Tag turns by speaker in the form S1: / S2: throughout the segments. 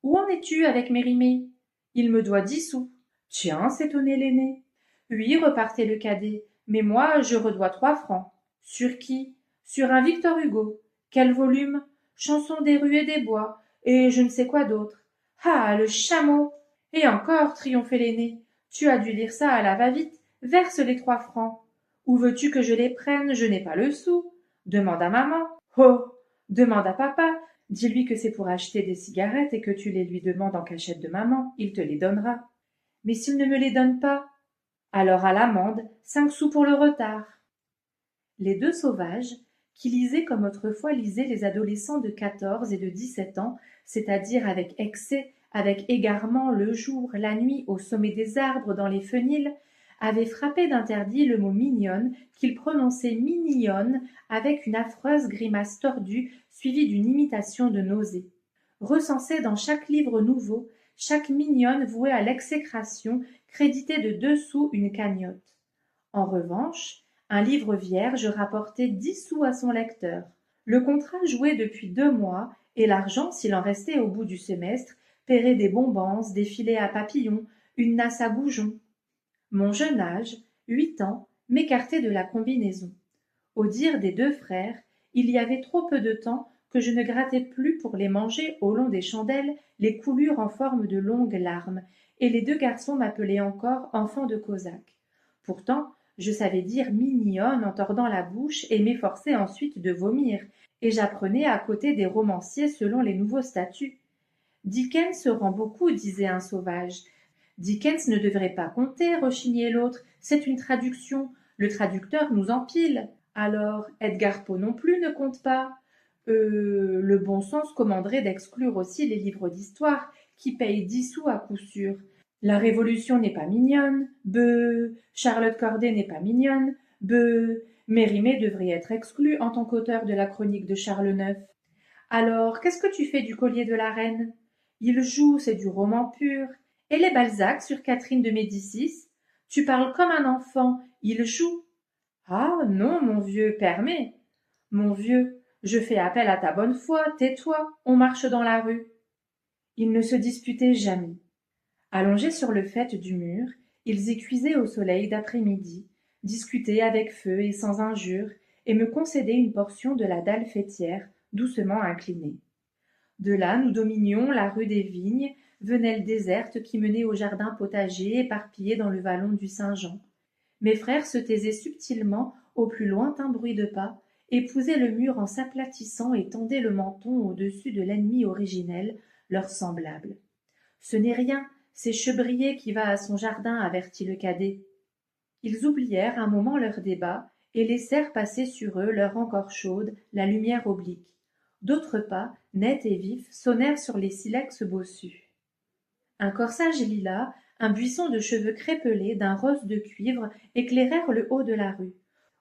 S1: Où en es-tu avec Mérimée? Il me doit 10 sous. Tiens, s'étonnait l'aîné. Oui, repartait le cadet, mais moi je redois 3 francs. Sur qui? Sur un Victor Hugo. Quel volume? Chansons des rues et des bois, et je ne sais quoi d'autre. Ah, le chameau! Et encore, triomphait l'aîné, tu as dû lire ça à la va-vite, verse les 3 francs. Où veux-tu que je les prenne? Je n'ai pas le sou. Demande à maman. Oh! Demande à papa. Dis-lui que c'est pour acheter des cigarettes et que tu les lui demandes en cachette de maman, il te les donnera. Mais s'il ne me les donne pas? Alors à l'amende, 5 sous pour le retard. Les 2 sauvages, qui lisaient comme autrefois lisaient les adolescents de 14 et de 17 ans, c'est-à-dire avec excès, avec égarement, le jour, la nuit, au sommet des arbres, dans les fenils, avaient frappé d'interdit le mot mignonne, qu'ils prononçaient mignonne avec une affreuse grimace tordue suivie d'une imitation de nausée. Recensaient dans chaque livre nouveau, chaque mignonne vouée à l'exécration, créditait de 2 sous une cagnotte. En revanche, un livre vierge rapportait 10 sous à son lecteur. Le contrat jouait depuis 2 mois, et l'argent, s'il en restait au bout du semestre, paierait des bonbons, des filets à papillons, une nasse à goujons. Mon jeune âge, 8 ans, m'écartait de la combinaison. Au dire des 2 frères, il y avait trop peu de temps que je ne grattais plus pour les manger au long des chandelles les coulures en forme de longues larmes, et les 2 garçons m'appelaient encore enfant de Cosaque. Pourtant, je savais dire mignonne en tordant la bouche et m'efforçais ensuite de vomir, et j'apprenais à côté des romanciers selon les nouveaux statuts. Dickens rend beaucoup, disait un sauvage. Dickens ne devrait pas compter, rechignait l'autre, c'est une traduction, le traducteur nous empile. Alors, Edgar Poe non plus ne compte pas. Le bon sens commanderait d'exclure aussi les livres d'histoire, qui payent 10 sous à coup sûr. La Révolution n'est pas mignonne, beuh. Charlotte Corday n'est pas mignonne, beuh. Mérimée devrait être exclue en tant qu'auteur de la chronique de Charles IX. Alors, qu'est-ce que tu fais du collier de la reine? Il joue, c'est du roman pur. Et les Balzac sur Catherine de Médicis? Tu parles comme un enfant, il joue. Ah non, mon vieux, permets. Mon vieux, je fais appel à ta bonne foi, tais-toi, on marche dans la rue. Ils ne se disputaient jamais. Allongés sur le faîte du mur, ils y cuisaient au soleil d'après-midi, discutaient avec feu et sans injure, et me concédaient une portion de la dalle faîtière, doucement inclinée. De là nous dominions la rue des Vignes, venelle déserte qui menait au jardin potager éparpillé dans le vallon du Saint-Jean. Mes frères se taisaient subtilement au plus lointain bruit de pas, épousaient le mur en s'aplatissant et tendaient le menton au-dessus de l'ennemi originel, leur semblable. Ce n'est rien, c'est Chebrier qui va à son jardin, avertit le cadet. Ils oublièrent un moment leur débat et laissèrent passer sur eux, l'heure encore chaude, la lumière oblique. D'autres pas, nets et vifs, sonnèrent sur les silex bossus. Un corsage lilas, un buisson de cheveux crépelés, d'un rose de cuivre, éclairèrent le haut de la rue.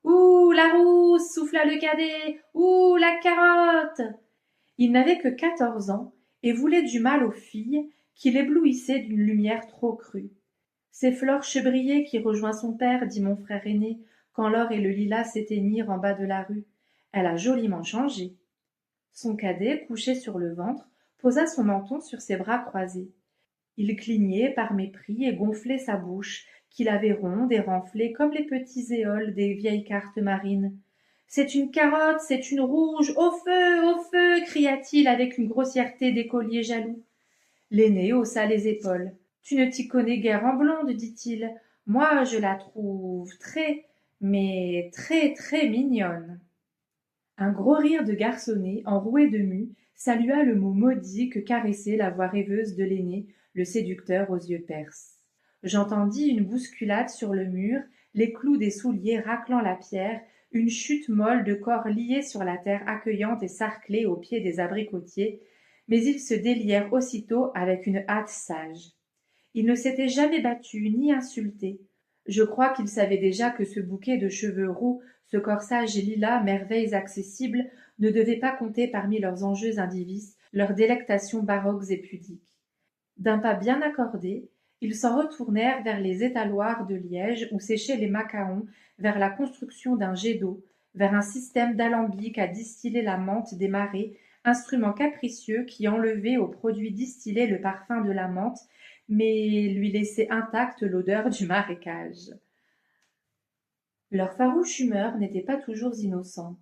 S1: Ouh, la rousse, souffla le cadet. Ouh, la carotte. Il n'avait que 14 ans et voulait du mal aux filles, qui l'éblouissaient d'une lumière trop crue. C'est Flore Chebrier qui rejoint son père, dit mon frère aîné, quand l'or et le lilas s'éteignirent en bas de la rue. Elle a joliment changé. Son cadet, couché sur le ventre, posa son menton sur ses bras croisés. Il clignait par mépris et gonflait sa bouche, qu'il avait ronde et renflée comme les petits éoles des vieilles cartes marines. C'est une carotte, c'est une rouge, au feu, cria-t-il avec une grossièreté d'écolier jaloux. L'aîné haussa les épaules. Tu ne t'y connais guère en blonde, dit-il. Moi, je la trouve mais très, très mignonne. Un gros rire de garçonnet, enroué de mue, salua le mot maudit que caressait la voix rêveuse de l'aîné, le séducteur aux yeux perses. J'entendis une bousculade sur le mur, les clous des souliers raclant la pierre, une chute molle de corps liés sur la terre accueillante et sarclée au pied des abricotiers, mais ils se délièrent aussitôt avec une hâte sage. Ils ne s'étaient jamais battus ni insultés. Je crois qu'ils savaient déjà que ce bouquet de cheveux roux, ce corsage lilas, merveilles accessibles, ne devait pas compter parmi leurs enjeux indivis, leurs délectations baroques et pudiques. D'un pas bien accordé, ils s'en retournèrent vers les étaloirs de liège où séchaient les macaons, vers la construction d'un jet d'eau, vers un système d'alambics à distiller la menthe des marais, instrument capricieux qui enlevait au produit distillé le parfum de la menthe, mais lui laissait intacte l'odeur du marécage. Leur farouche humeur n'était pas toujours innocente.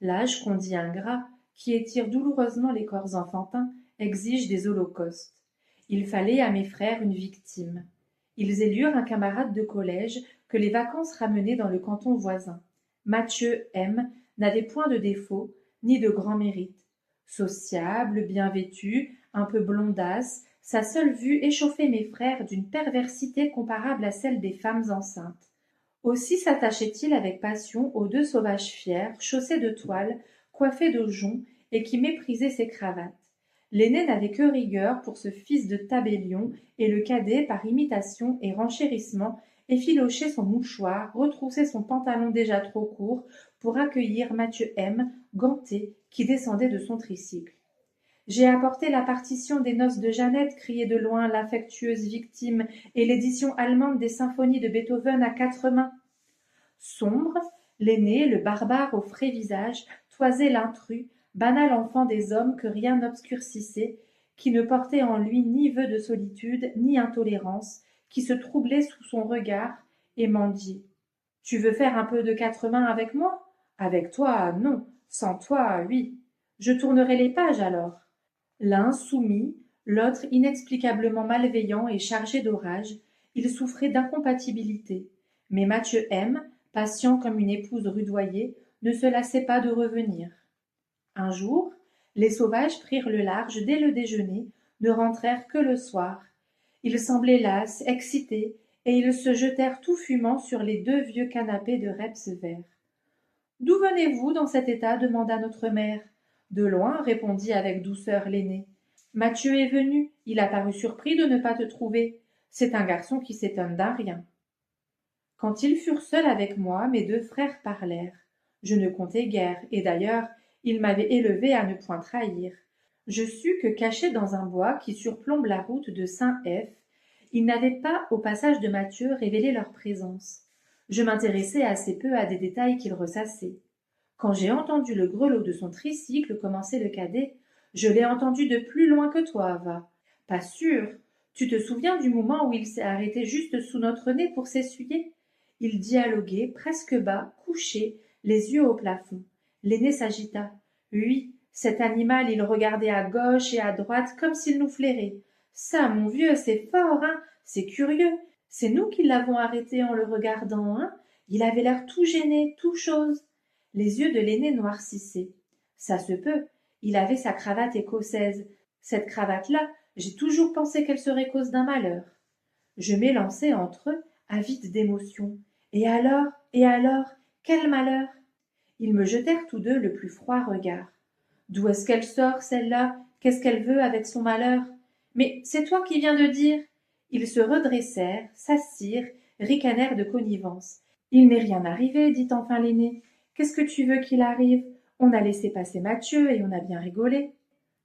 S1: L'âge qu'on dit ingrat, qui étire douloureusement les corps enfantins, exige des holocaustes. Il fallait à mes frères une victime. Ils élurent un camarade de collège que les vacances ramenaient dans le canton voisin. Mathieu M. n'avait point de défaut, ni de grands mérites. Sociable, bien vêtu, un peu blondasse, sa seule vue échauffait mes frères d'une perversité comparable à celle des femmes enceintes. Aussi s'attachait-il avec passion aux deux sauvages fiers, chaussés de toile, coiffés de joncs, et qui méprisaient ses cravates. L'aîné n'avait que rigueur pour ce fils de tabellion, et le cadet, par imitation et renchérissement, effilochait son mouchoir, retroussait son pantalon déjà trop court, pour accueillir Mathieu M., ganté, qui descendait de son tricycle. J'ai apporté la partition des noces de Jeannette, criait de loin l'affectueuse victime, et l'édition allemande des symphonies de Beethoven à 4 mains. Sombre, l'aîné, le barbare au frais visage, toisait l'intrus, banal enfant des hommes que rien n'obscurcissait, qui ne portait en lui ni vœu de solitude, ni intolérance, qui se troublait sous son regard et mendiait. Tu veux faire un peu de 4 mains avec moi? Avec toi, non. Sans toi, oui. Je tournerai les pages alors. L'un soumis, l'autre inexplicablement malveillant et chargé d'orage, ils souffraient d'incompatibilité. Mais Mathieu M., patient comme une épouse rudoyée, ne se lassait pas de revenir. Un jour, les sauvages prirent le large dès le déjeuner, ne rentrèrent que le soir. Ils semblaient las, excités, et ils se jetèrent tout fumant sur les 2 vieux canapés de reps verts. D'où venez-vous dans cet état demanda notre mère. De loin, répondit avec douceur l'aîné. Mathieu est venu, il a paru surpris de ne pas te trouver. C'est un garçon qui s'étonne d'un rien. Quand ils furent seuls avec moi, mes 2 frères parlèrent. Je ne comptais guère, et d'ailleurs, ils m'avaient élevé à ne point trahir. Je sus que, cachés dans un bois qui surplombe la route de Saint-F, ils n'avaient pas, au passage de Mathieu, révélé leur présence. Je m'intéressais assez peu à des détails qu'ils ressassaient. Quand j'ai entendu le grelot de son tricycle, commençait le cadet, je l'ai entendu de plus loin que toi, va. Pas sûr. Tu te souviens du moment où il s'est arrêté juste sous notre nez pour s'essuyer? Il dialoguait, presque bas, couché, les yeux au plafond. L'aîné s'agita. Oui, cet animal, il regardait à gauche et à droite comme s'il nous flairait. Ça, mon vieux, c'est fort, hein? C'est curieux. C'est nous qui l'avons arrêté en le regardant, hein? Il avait l'air tout gêné, tout chose. Les yeux de l'aîné noircissaient. Ça se peut. Il avait sa cravate écossaise. Cette cravate-là, j'ai toujours pensé qu'elle serait cause d'un malheur. Je m'élançai entre eux, avide d'émotion. Et alors, quel malheur! Ils me jetèrent tous 2 le plus froid regard. D'où est-ce qu'elle sort, celle-là? Qu'est-ce qu'elle veut avec son malheur? Mais c'est toi qui viens de dire. Ils se redressèrent, s'assirent, ricanèrent de connivence. Il n'est rien arrivé, dit enfin l'aîné. Qu'est-ce que tu veux qu'il arrive? On a laissé passer Mathieu et on a bien rigolé.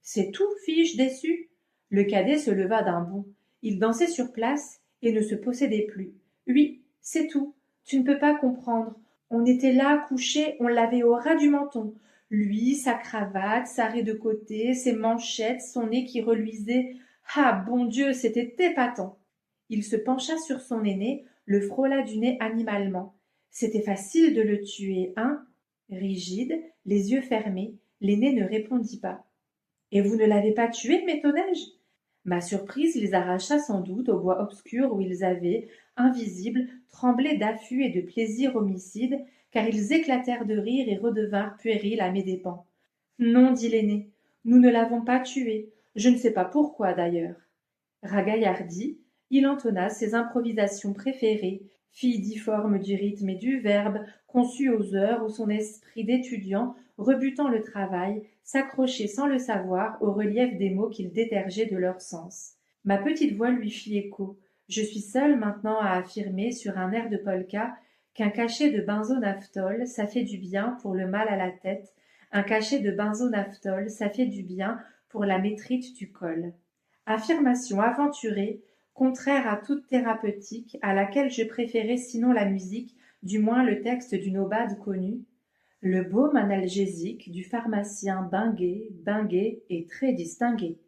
S1: C'est tout, fis-je déçu. Le cadet se leva d'un bond. Il dansait sur place et ne se possédait plus. Oui, c'est tout. Tu ne peux pas comprendre. On était là, couchés, on l'avait au ras du menton. Lui, sa cravate, sa raie de côté, ses manchettes, son nez qui reluisait. Ah, bon Dieu, c'était épatant. Il se pencha sur son aîné, le frôla du nez animalement. C'était facile de le tuer, hein? Rigide, les yeux fermés, l'aîné ne répondit pas. Et vous ne l'avez pas tué, m'étonnai-je? Ma surprise les arracha sans doute au bois obscur où ils avaient, invisibles, tremblé d'affût et de plaisir homicide, car ils éclatèrent de rire et redevinrent puérils à mes dépens. Non, dit l'aîné, nous ne l'avons pas tué, je ne sais pas pourquoi d'ailleurs. Ragaillardi, il entonna ses improvisations préférées, fille difforme du rythme et du verbe, conçue aux heures où son esprit d'étudiant, rebutant le travail, s'accrochait sans le savoir au relief des mots qu'il détergeait de leur sens. Ma petite voix lui fit écho. Je suis seule maintenant à affirmer sur un air de polka qu'un cachet de benzonaphthol, ça fait du bien pour le mal à la tête, un cachet de benzonaphthol, ça fait du bien pour la métrite du col. Affirmation aventurée, contraire à toute thérapeutique, à laquelle je préférais sinon la musique, du moins le texte d'une aubade connue. Le baume analgésique du pharmacien Binguet est très distingué.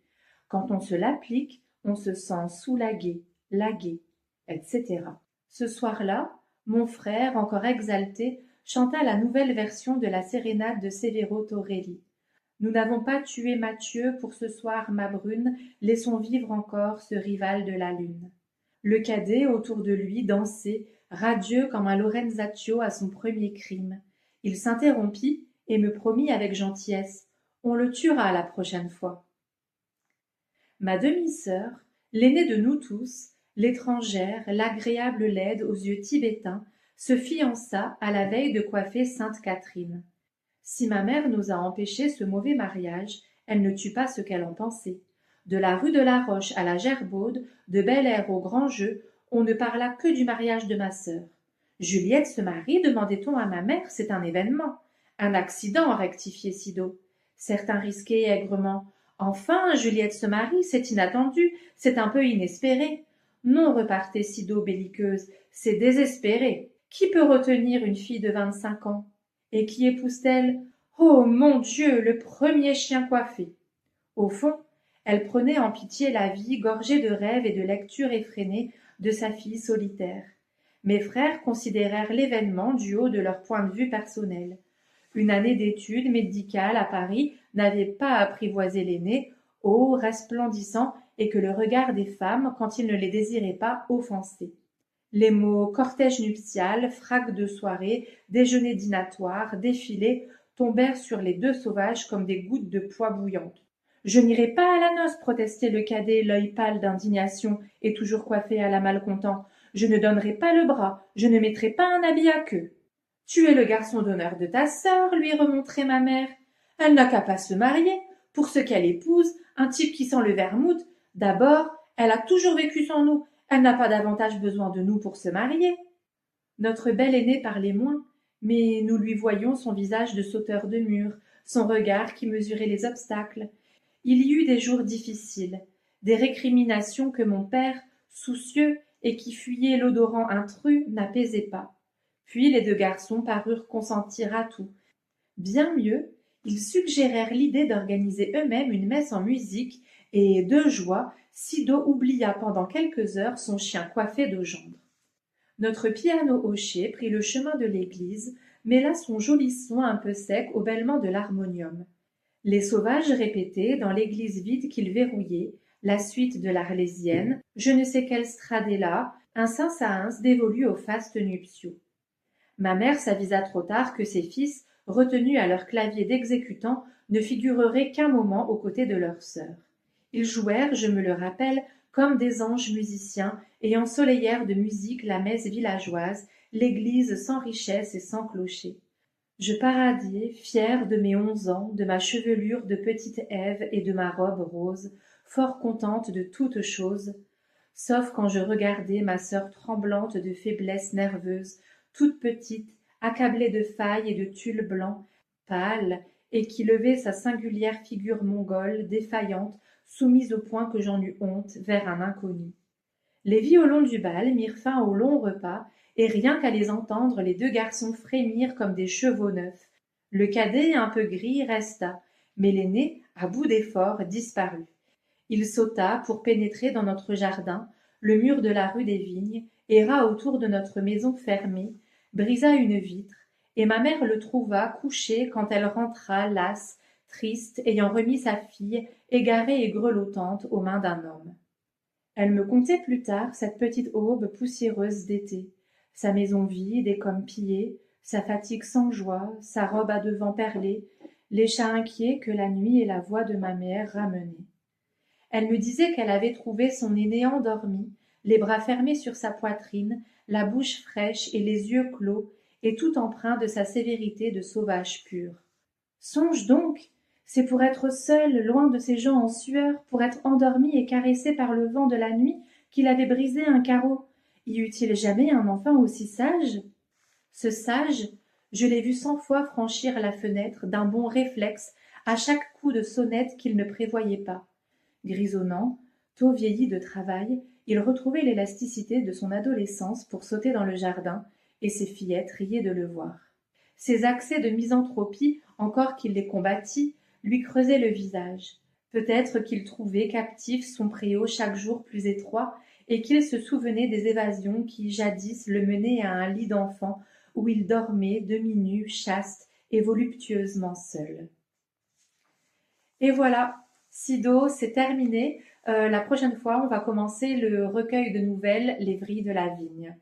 S1: Quand on se l'applique, on se sent lagué, etc. Ce soir-là, mon frère, encore exalté, chanta la nouvelle version de la sérénade de Severo Torelli. Nous n'avons pas tué Mathieu pour ce soir, ma brune, laissons vivre encore ce rival de la lune. Le cadet, autour de lui, dansait, radieux comme un Lorenzaccio à son premier crime. Il s'interrompit et me promit avec gentillesse: on le tuera la prochaine fois. Ma demi-sœur, l'aînée de nous tous, l'étrangère, l'agréable laide aux yeux tibétains, se fiança à la veille de coiffer sainte Catherine. Si ma mère nous a empêché ce mauvais mariage, elle ne tue pas ce qu'elle en pensait. De la rue de la Roche à la Gerbaude, de Bel-Air au Grand Jeu, on ne parla que du mariage de ma sœur. Juliette se marie, demandait-on à ma mère, c'est un événement. Un accident, rectifiait Sido. Certains risquaient aigrement: enfin, Juliette se marie, c'est inattendu, c'est un peu inespéré. Non, repartait Sido belliqueuse, c'est désespéré. Qui peut retenir une fille de 25 ans? Et qui épouse-t-elle? Oh mon Dieu, le premier chien coiffé. Au fond, elle prenait en pitié la vie gorgée de rêves et de lectures effrénées de sa fille solitaire. Mes frères considérèrent l'événement du haut de leur point de vue personnel. Une année d'études médicales à Paris n'avait pas apprivoisé l'aîné, haut, resplendissant, et que le regard des femmes, quand il ne les désirait pas, offensait. Les mots cortège nuptial, frac de soirée, déjeuner dînatoire, défilé tombèrent sur les deux sauvages comme des gouttes de poix bouillantes. Je n'irai pas à la noce, protestait le cadet, l'œil pâle d'indignation et toujours coiffé à la malcontent. Je ne donnerai pas le bras, je ne mettrai pas un habit à queue. Tu es le garçon d'honneur de ta sœur, lui remontrait ma mère. Elle n'a qu'à pas se marier. Pour ce qu'elle épouse, un type qui sent le vermouth, d'abord, elle a toujours vécu sans nous. Elle n'a pas davantage besoin de nous pour se marier. Notre belle aînée parlait moins, mais nous lui voyions son visage de sauteur de mur, son regard qui mesurait les obstacles. Il y eut des jours difficiles, des récriminations que mon père, soucieux et qui fuyait l'odorant intrus, n'apaisait pas. Puis les deux garçons parurent consentir à tout. Bien mieux, ils suggérèrent l'idée d'organiser eux-mêmes une messe en musique, et de joie, Sido oublia pendant quelques heures son chien coiffé de gendre. Notre piano hauché prit le chemin de l'église, mêla son joli son un peu sec au bêlement de l'harmonium. Les sauvages répétaient, dans l'église vide qu'ils verrouillaient, la suite de l'Arlésienne, je ne sais quelle stradella, un saint Saëns dévolu aux fastes nuptiaux. Ma mère s'avisa trop tard que ses fils, retenus à leur clavier d'exécutants, ne figureraient qu'un moment aux côtés de leur sœur. Ils jouèrent, je me le rappelle, comme des anges musiciens, et ensoleillèrent de musique la messe villageoise, l'église sans richesse et sans clocher. Je paradiais, fière de mes 11 ans, de ma chevelure de petite Ève et de ma robe rose, fort contente de toutes choses, sauf quand je regardais ma sœur tremblante de faiblesse nerveuse, toute petite, accablée de failles et de tulle blanc, pâle, et qui levait sa singulière figure mongole, défaillante, soumise au point que j'en eus honte, vers un inconnu. Les violons du bal mirent fin au long repas, et rien qu'à les entendre, les deux garçons frémirent comme des chevaux neufs. Le cadet, un peu gris, resta, mais l'aîné, à bout d'efforts, disparut. Il sauta pour pénétrer dans notre jardin, le mur de la rue des Vignes, erra autour de notre maison fermée, brisa une vitre, et ma mère le trouva couché quand elle rentra, lasse, triste, ayant remis sa fille, égarée et grelottante, aux mains d'un homme. Elle me contait plus tard cette petite aube poussiéreuse d'été, sa maison vide et comme pillée, sa fatigue sans joie, sa robe à devants perlée, les chats inquiets que la nuit et la voix de ma mère ramenaient. Elle me disait qu'elle avait trouvé son aîné endormi, les bras fermés sur sa poitrine, la bouche fraîche et les yeux clos, et tout empreint de sa sévérité de sauvage pur. Songe donc, c'est pour être seul, loin de ces gens en sueur, pour être endormi et caressé par le vent de la nuit, qu'il avait brisé un carreau. Y eut-il jamais un enfant aussi sage? Ce sage, je l'ai vu 100 fois franchir la fenêtre d'un bond réflexe à chaque coup de sonnette qu'il ne prévoyait pas. Grisonnant, tôt vieilli de travail, il retrouvait l'élasticité de son adolescence pour sauter dans le jardin, et ses fillettes riaient de le voir. Ces accès de misanthropie, encore qu'il les combattît, lui creusaient le visage. Peut-être qu'il trouvait captif son préau chaque jour plus étroit, et qu'il se souvenait des évasions qui, jadis, le menaient à un lit d'enfant où il dormait, demi-nu, chaste et voluptueusement seul. Et voilà, Sido, c'est terminé. La prochaine fois, on va commencer le recueil de nouvelles Les Vrilles de la Vigne.